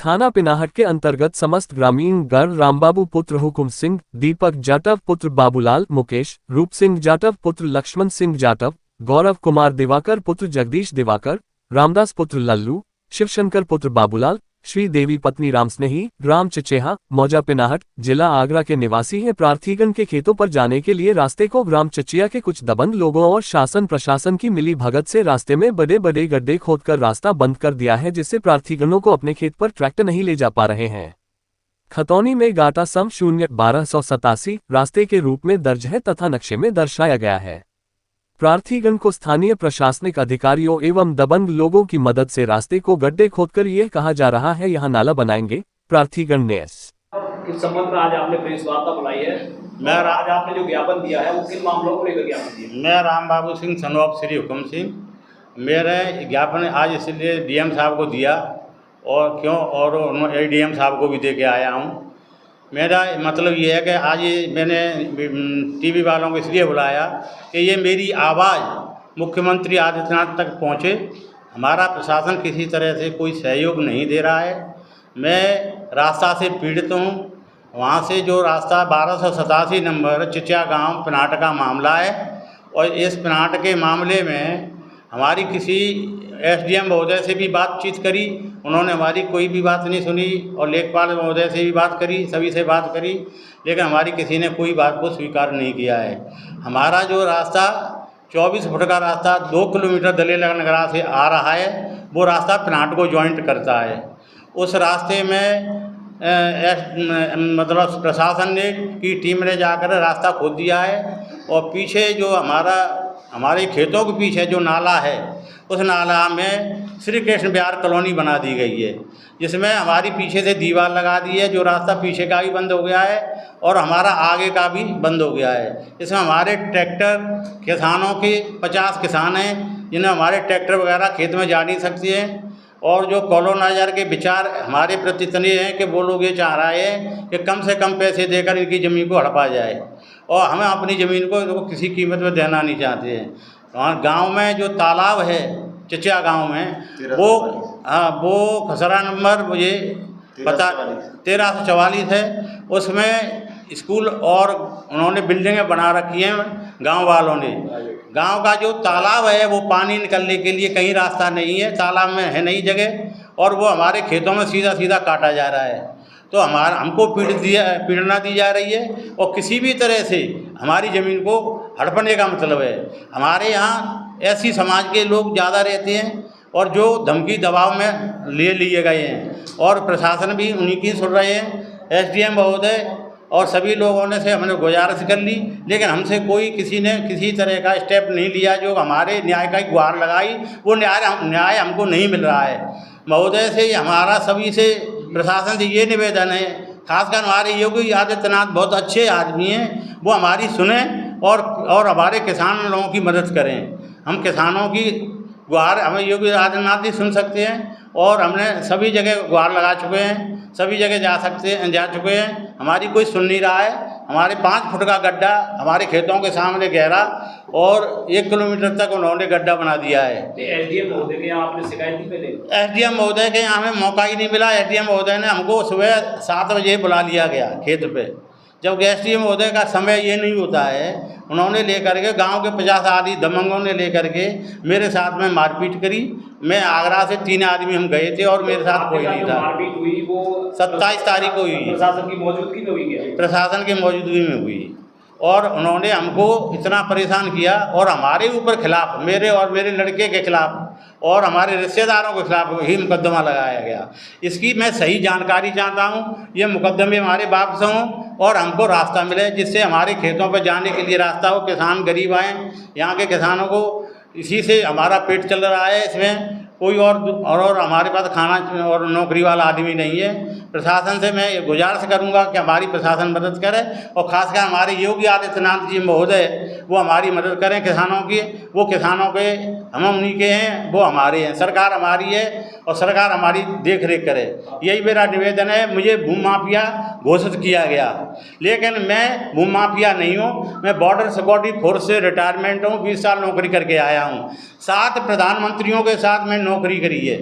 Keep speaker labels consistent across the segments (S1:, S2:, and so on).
S1: थाना पिनाहट के अंतर्गत समस्त ग्रामीण गढ़ रामबाबू पुत्र हुकुम सिंह, दीपक जाटव पुत्र बाबूलाल, मुकेश रूप सिंह जाटव पुत्र लक्ष्मण सिंह जाटव, गौरव कुमार दिवाकर पुत्र जगदीश दिवाकर, रामदास पुत्र लल्लू, शिवशंकर पुत्र बाबूलाल, श्री देवी पत्नी रामस्नेही, ग्राम चचेहा, मौजा पिनाहट, जिला आगरा के निवासी हैं। प्रार्थीगण के खेतों पर जाने के लिए रास्ते को ग्राम चचिया के कुछ दबंग लोगों और शासन प्रशासन की मिली भगत से रास्ते में बड़े बड़े गड्ढे खोदकर रास्ता बंद कर दिया है, जिससे प्रार्थीगणों को अपने खेत पर ट्रैक्टर नहीं ले जा पा रहे हैं। खतौनी में गाटा सम 0-1287 रास्ते के रूप में दर्ज है तथा नक्शे में दर्शाया गया है। प्रार्थीगण को स्थानीय प्रशासनिक अधिकारियों एवं दबंग लोगों की मदद से रास्ते को गड्ढे खोदकर यह कहा जा रहा है यहाँ नाला बनाएंगे। प्रार्थीगण ने
S2: इस संबंध में आज आपने प्रेस वार्ता बुलाई है। आज आपने जो ज्ञापन दिया है वो किन मामलों को लेकर ज्ञापन दिया?
S3: मैं रामबाबू सिंह सन ऑफ श्री हुकुम सिंह। मेरे ज्ञापन आज इसलिए डीएम साहब को दिया और एडीएम साहब को भी दे के आया हूँ। मेरा मतलब ये है कि आज ये मैंने टीवी वालों को इसलिए बुलाया कि ये मेरी आवाज़ मुख्यमंत्री आदित्यनाथ तक पहुँचे। हमारा प्रशासन किसी तरह से कोई सहयोग नहीं दे रहा है। मैं रास्ता से पीड़ित हूँ। वहाँ से जो रास्ता 1287 नंबर चिचिया गांव पिनाहट का मामला है और इस पिनाहट के मामले में हमारी किसी एसडीएम महोदय से भी बातचीत करी, उन्होंने हमारी कोई भी बात नहीं सुनी और लेखपाल महोदय से भी बात करी, सभी से बात करी, लेकिन हमारी किसी ने कोई बात को स्वीकार नहीं किया है। हमारा जो रास्ता 24 फुट का रास्ता 2 किलोमीटर दलेला नगरा से आ रहा है, वो रास्ता पिनाहट को जॉइंट करता है। उस रास्ते में मतलब प्रशासन ने की टीम ने जाकर रास्ता खोद दिया है और पीछे जो हमारे खेतों के पीछे जो नाला है उस नाला में श्री कृष्ण विहार कॉलोनी बना दी गई है, जिसमें हमारी पीछे से दीवार लगा दी है। जो रास्ता पीछे का भी बंद हो गया है और हमारा आगे का भी बंद हो गया है। इसमें हमारे ट्रैक्टर किसानों के 50 किसान हैं जिन्हें हमारे ट्रैक्टर वगैरह खेत में जा नहीं सकते हैं। और जो कॉलोनाइजर के विचार हमारे प्रति तने हैं कि वो लोग ये चाह रहे हैं कि कम से कम पैसे देकर इनकी ज़मीन को हड़पा जाए और हमें अपनी ज़मीन को किसी कीमत में देना नहीं चाहते हैं। वहाँ गांव में जो तालाब है चचिया गांव में वो खसरा नंबर मुझे पता 1344 है। उसमें स्कूल और उन्होंने बिल्डिंगें बना रखी हैं गांव वालों ने। गांव का जो तालाब है वो पानी निकलने के लिए कहीं रास्ता नहीं है, तालाब में है नहीं जगह और वो हमारे खेतों में सीधा सीधा काटा जा रहा है। तो हमको पीड़ना दी जा रही है और किसी भी तरह से हमारी ज़मीन को हड़पने का मतलब है। हमारे यहाँ ऐसी समाज के लोग ज़्यादा रहते हैं और जो धमकी दबाव में लिए गए हैं और प्रशासन भी उन्हीं की सुन रहे हैं। एसडीएम महोदय और सभी लोगों ने से हमने गुजारिश कर ली, लेकिन हमसे किसी ने किसी तरह का स्टेप नहीं लिया। जो हमारे न्याय का गुहार लगाई वो न्याय हमको नहीं मिल रहा है। महोदय से हमारा सभी से प्रशासन से ये निवेदन है, खासकर हमारे योगी आदित्यनाथ बहुत अच्छे आदमी हैं, वो हमारी सुने और हमारे किसान लोगों की मदद करें। हम किसानों की गुहार हमें योगी आदित्यनाथ ही सुन सकते हैं और हमने सभी जगह गुहार लगा चुके हैं, सभी जगह जा चुके हैं। हमारी कोई सुन नहीं रहा है। हमारे 5 फुट का गड्ढा हमारे खेतों के सामने गहरा और 1 किलोमीटर तक उन्होंने गड्ढा बना दिया है।
S2: एसडीएम महोदय के यहाँ आपने शिकायत नहीं पहले?
S3: एसडीएम महोदय के यहाँ हमें मौका ही नहीं मिला। एसडीएम महोदय ने हमको सुबह 7 बजे बुला लिया गया खेत पे, जबकि एसडीएम महोदय का समय ये नहीं होता है। उन्होंने लेकर के गांव के 50 आदमी दबंगों ने लेकर के मेरे साथ में मारपीट करी। मैं आगरा से 3 आदमी हम गए थे और मेरे साथ कोई नहीं था।
S2: मारपीट हुई वो
S3: 27 तारीख को हुई।
S2: प्रशासन की मौजूदगी में हुई क्या?
S3: प्रशासन की मौजूदगी में हुई और उन्होंने हमको इतना परेशान किया और हमारे ऊपर खिलाफ, मेरे और मेरे लड़के के खिलाफ और हमारे रिश्तेदारों के खिलाफ ही मुकदमा लगाया गया। इसकी मैं सही जानकारी चाहता हूँ। ये मुकदमे हमारे बाप से हों और हमको रास्ता मिले जिससे हमारे खेतों पर जाने के लिए रास्ता हो। किसान गरीब आए, यहाँ के किसानों को इसी से हमारा पेट चल रहा है। इसमें कोई और हमारे पास खाना और नौकरी वाला आदमी नहीं है। प्रशासन से मैं ये गुजारिश करूंगा कि हमारी प्रशासन मदद करे और खासकर हमारे योगी आदित्यनाथ जी महोदय वो हमारी मदद करें किसानों की। वो किसानों के हम उन्हीं के हैं, वो हमारे हैं। सरकार हमारी है और सरकार हमारी देख रेख करे, यही मेरा निवेदन है। मुझे भूमि माफिया घोषित किया गया, लेकिन मैं भूमि माफिया नहीं हूँ। मैं बॉर्डर सिक्योरिटी फोर्स से रिटायरमेंट हूँ, 20 साल नौकरी करके आया हूँ। 7 प्रधानमंत्रियों के साथ मैं नौकरी करी है।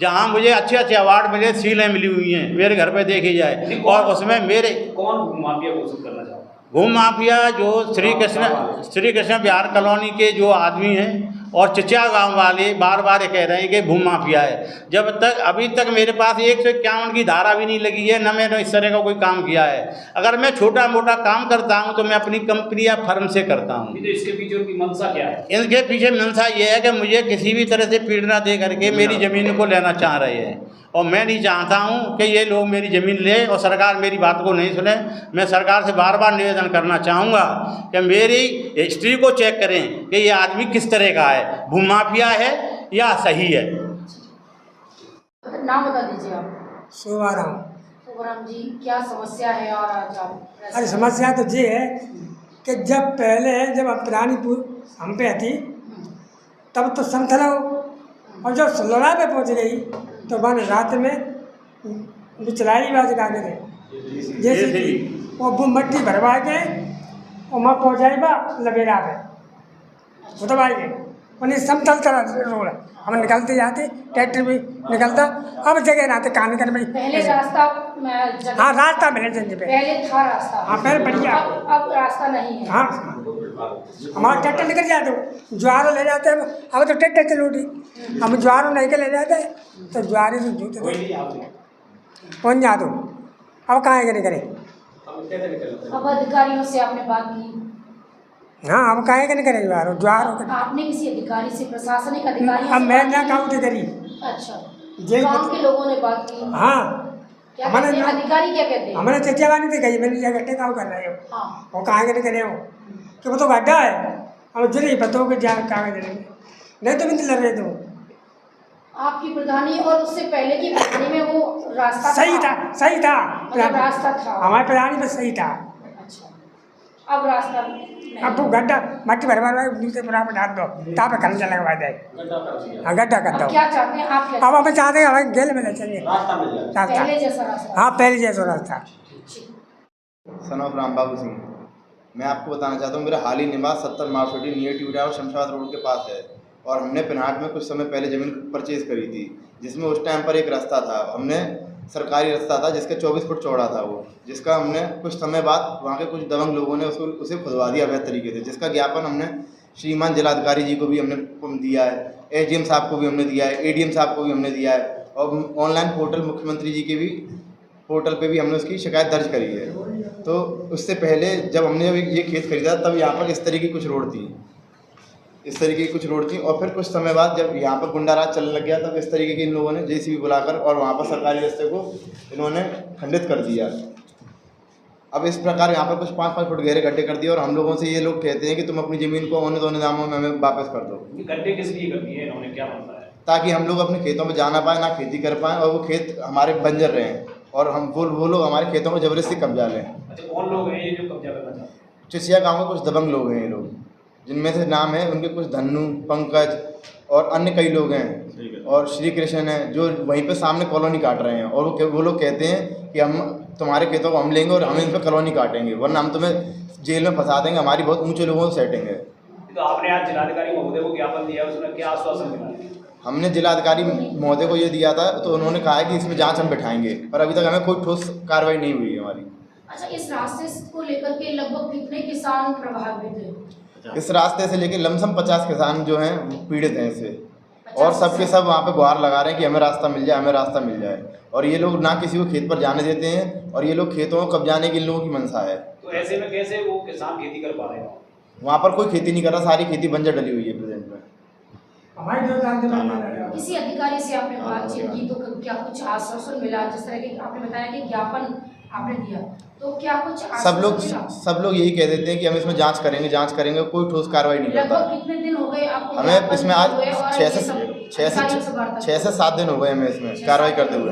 S3: जहाँ मुझे अच्छे अच्छे अवार्ड मिले, सीलें मिली हुई हैं मेरे घर पे देखी जाए। और उसमें मेरे
S2: कौन माफिया घोषित करना चाहता है?
S3: भूमि माफिया जो श्री कृष्ण बिहार कॉलोनी के जो आदमी हैं और चिचिया गांव वाले बार बार ये कह रहे हैं कि भूमि माफिया है। जब तक अभी तक मेरे पास 151 की धारा भी नहीं लगी है, न मैंने इस तरह का कोई काम किया है। अगर मैं छोटा मोटा काम करता हूं तो मैं अपनी कंपनी या फर्म से करता हूं।
S2: तो इसके पीछे उनकी मंशा क्या है?
S3: इनके पीछे मंशा ये है कि मुझे किसी भी तरह से पीड़ना दे करके मेरी ज़मीन को लेना चाह रहे हैं, और मैं नहीं चाहता हूं कि ये लोग मेरी ज़मीन ले और सरकार मेरी बात को नहीं सुने। मैं सरकार से बार बार निवेदन करना चाहूँगा कि मेरी हिस्ट्री को चेक करें कि ये आदमी किस तरह का है, भूमाफिया है या सही है।
S4: नाम बता दीजिए आप।
S5: शोभाराम।
S4: शोभाराम जी, क्या समस्या है और आज आप?
S5: अरे समस्या तो ये है कि जब पहले जब पुरानी हम पे थी तब तो समथला हो, और जब सलोरा पे पहुंच गई तो बन रात में बिचलाई बाज गा गए जैसे कि वो मट्टी भरवा के और वहाँ पहुँचाई बा लबेरा पे उतरवा के उन्हें समतल तरह रोड हम निकलते जाते, ट्रैक्टर भी निकलता। अब जगह नाते कहाँ निकल भाई
S4: पहले रास्ता
S5: हाँ रास्ता मिले जंजे पे
S4: पहले था रास्ता।
S5: हाँ पहले बढ़िया।
S4: अब रास्ता नहीं है।
S5: हाँ हमारा ट्रैक्टर निकल जाते हो, ज्वार ले जाते हैं। अब तो ट्रैक्टर चल उठी, हम ज्वार नहीं के ले जाते हैं तो ज्वारे से जूते पहुँच जाते हो। अब कहाँ के निकले?
S4: अब अधिकारियों से आपने बात की?
S5: हाँ अब कहाँ के निकले ज्वार
S4: आपने किसी अधिकारी से, प्रशासनिक अधिकारी?
S5: अब मैं ना काम करी।
S4: अच्छा, गाँव के लोगों ने बात की?
S5: हाँ
S4: क्या कहते हैं अधिकारी, क्या कहते हैं?
S5: हमारे चचियावानी थी गई, मैंने क्या गड्ढे काम कर रहे हो।
S4: हाँ,
S5: वो कहाँ के निकले हो कि वो तो गड्ढा है, हम जल्दी बताओ कि जा कहाँ के निकले, नहीं तो मिलते लग रहे थे।
S4: आपकी प्रधानी और उससे पहले की प्रधानी में वो रास्ता
S5: सही था, सही था,
S4: मतलब रास्ता था
S5: हमारे प्रधानी में सही था।
S4: अच्छा, अब रास्ता
S5: अब वो गड्ढा मट्टी भरवा दूसरे बराबर डाल दो ताप खर्चा लगवा जाए। हाँ गड्ढा कर दो।
S4: क्या चाहते हैं आप?
S5: अब हमें चाहते हैं हमें गेल में चलिए
S4: पहले जैसा रास्ता?
S5: हाँ पहले जैसा रास्ता।
S6: Son of Ram Babu Singh. मैं आपको बताना चाहता हूँ, मेरा हाल ही निवास 70 मार्केट नियर ट्यूटा और शमशाबाद रोड के पास है, और हमने पिनाट में कुछ समय पहले ज़मीन परचेज़ करी थी, जिसमें उस टाइम पर एक रास्ता था, हमने सरकारी रास्ता था जिसका 24 फुट चौड़ा था वो, जिसका हमने कुछ समय बाद वहाँ के कुछ दबंग लोगों ने उसे खुदवा दिया अवैध तरीके से, जिसका ज्ञापन हमने श्रीमान जिलाधिकारी जी को भी हमने दिया है, एसडीएम साहब को भी हमने दिया है, एडीएम साहब को भी हमने दिया है, और ऑनलाइन पोर्टल मुख्यमंत्री जी के भी पोर्टल पे भी हमने उसकी शिकायत दर्ज करी है। तो उससे पहले जब हमने ये खेत खरीदा तब यहाँ पर इस तरीके की कुछ रोड थी, इस तरीके की कुछ रोड थी, और फिर कुछ समय बाद जब यहाँ पर गुंडाराज चलने लग गया तब इस तरीके के इन लोगों ने जेसीबी बुलाकर और वहाँ पर सरकारी रास्ते को इन्होंने खंडित कर दिया। अब इस प्रकार यहाँ पर कुछ 5-5 फुट गहरे गड्ढे कर दिए, और हम लोगों से ये लोग कहते हैं कि तुम अपनी ज़मीन को औने दोने दामों में हमें वापस कर दो।
S2: गड्ढे किस लिए कर दिए इन्होंने, क्या बनता है?
S6: ताकि हम लोग अपने खेतों में जा ना पाए, ना खेती कर पाएँ, और वो खेत हमारे बंजर रहें, और हम वो लोग हमारे खेतों को जबरदस्ती कब्जा लें।
S2: अच्छा, कौन लोग हैं ये जो कब्जा करना चाहते हैं?
S6: चिसिया गाँव में कुछ दबंग लोग हैं ये लोग, जिनमें से नाम है उनके कुछ धन्नू, पंकज और अन्य कई लोग हैं, और श्री कृष्ण हैं जो वहीं पे सामने कॉलोनी काट रहे हैं, और वो लोग कहते हैं कि हम तुम्हारे खेतों को हम लेंगे और हम इन पर कॉलोनी काटेंगे, वरना हम तुम्हें जेल में फंसा देंगे, हमारी बहुत ऊंचे लोगों से सेटिंग है।
S2: तो आपने आज जिलाधिकारी महोदय को ज्ञापन दिया, उसमें क्या आश्वासन मिला?
S6: हमने जिलाधिकारी महोदय को ये दिया था, तो उन्होंने कहा है कि इसमें जांच हम बैठाएंगे, पर अभी तक हमें कोई ठोस कार्रवाई नहीं हुई है हमारी।
S4: अच्छा, इस रास्ते को लेकर के लगभग कितने किसान प्रभावित हैं?
S6: इस रास्ते से लेके लमसम 50 किसान जो हैं पीड़ित हैं इससे, और सबके सब वहाँ पे गुहार लगा रहे हैं कि हमें रास्ता मिल जाए, हमें रास्ता मिल जाए, और ये लोग ना किसी को खेत पर जाने देते हैं, और ये लोग खेतों को कब्जाने की इन लोगों की मंशा है।
S2: तो ऐसे में कैसे वो किसान खेती कर पा रहे हैं?
S6: वहाँ पर कोई खेती नहीं कर रहा, सारी खेती बंजर डली हुई है प्रेजेंट में।
S4: किसी अधिकारी से आपने बातचीत की तो क्या कुछ आश्वासन मिला? जिस तरह के आपने बताया कि ज्ञापन आपने दिया, तो क्या कुछ
S6: सब लोग यही कह देते हैं कि हम इसमें जांच करेंगे, कोई ठोस कार्रवाई नहीं करता।
S4: लगभग कितने दिन हो गए आपको?
S6: हमें इसमें आज 6 से 7 दिन हो गए हमें इसमें कार्रवाई करते हुए।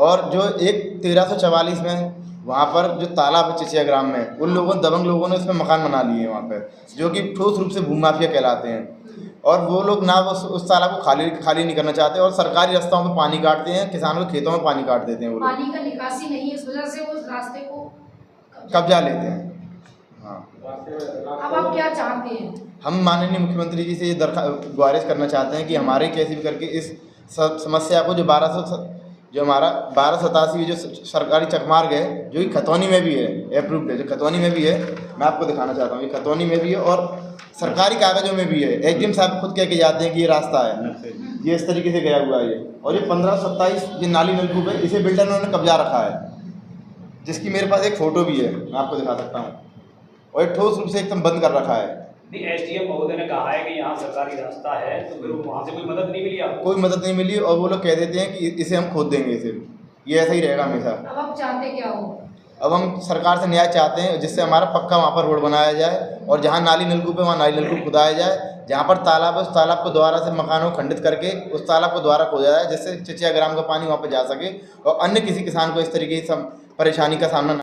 S6: और जो एक 1344 में वहाँ पर जो तालाब है चिचिया ग्राम में, उन लोगों दबंग लोगों ने उसमें मकान बना लिए हैं वहाँ पर, जो कि ठोस रूप से भूमाफिया कहलाते हैं, और वो लोग ना उस तालाब को खाली नहीं करना चाहते, और सरकारी रास्तों में पानी काटते हैं, किसानों के खेतों में पानी काट देते हैं। वो
S4: पानी का निकासी नहीं है, इस वजह से वो रास्ते को
S6: कब्जा लेते हैं। हाँ,
S4: अब आप क्या चाहते हैं?
S6: हम माननीय मुख्यमंत्री जी से ये गुजारिश करना चाहते हैं कि हमारे कैसे भी करके इस समस्या को जो हमारा 1287 जो सरकारी चकमार्ग है, जो कि खतौनी में भी है, अप्रूव्ड है, जो खतौनी में भी है, मैं आपको दिखाना चाहता हूँ। ये खतौनी में भी है और सरकारी कागजों में भी है। एसडीएम साहब खुद कह के जाते हैं कि ये रास्ता है, ये इस तरीके से गया हुआ है ये। और ये 1527 ये नाली नलकूप है, इसे बिल्डर ने कब्जा रखा है, जिसकी मेरे पास एक फ़ोटो भी है, मैं आपको दिखा सकता हूँ। और ये ठोस रूप से एकदम बंद कर रखा है।
S2: एसडीएम महोदय ने कहा है कि यहाँ सरकारी रास्ता है, तो फिर वहाँ से कोई मदद नहीं मिली आपको?
S6: कोई मदद नहीं मिली और वो लोग कह देते हैं कि इसे हम खोद देंगे, इसे ये ऐसा ही रहेगा हमेशा।
S4: अब आप चाहते क्या हो?
S6: अब हम सरकार से न्याय चाहते हैं, जिससे हमारा पक्का वहाँ पर रोड बनाया जाए और जहाँ नाली नलकूप है वहाँ नाली नलकूप खुदाया जाए। जहाँ पर तालाब है उस तालाब को दोबारा से मकानों को खंडित करके उस तालाब को दोबारा खोदा जाए, जिससे चिचिया ग्राम का पानी वहाँ पर जा सके और अन्य किसी किसान को इस तरीके की परेशानी का सामना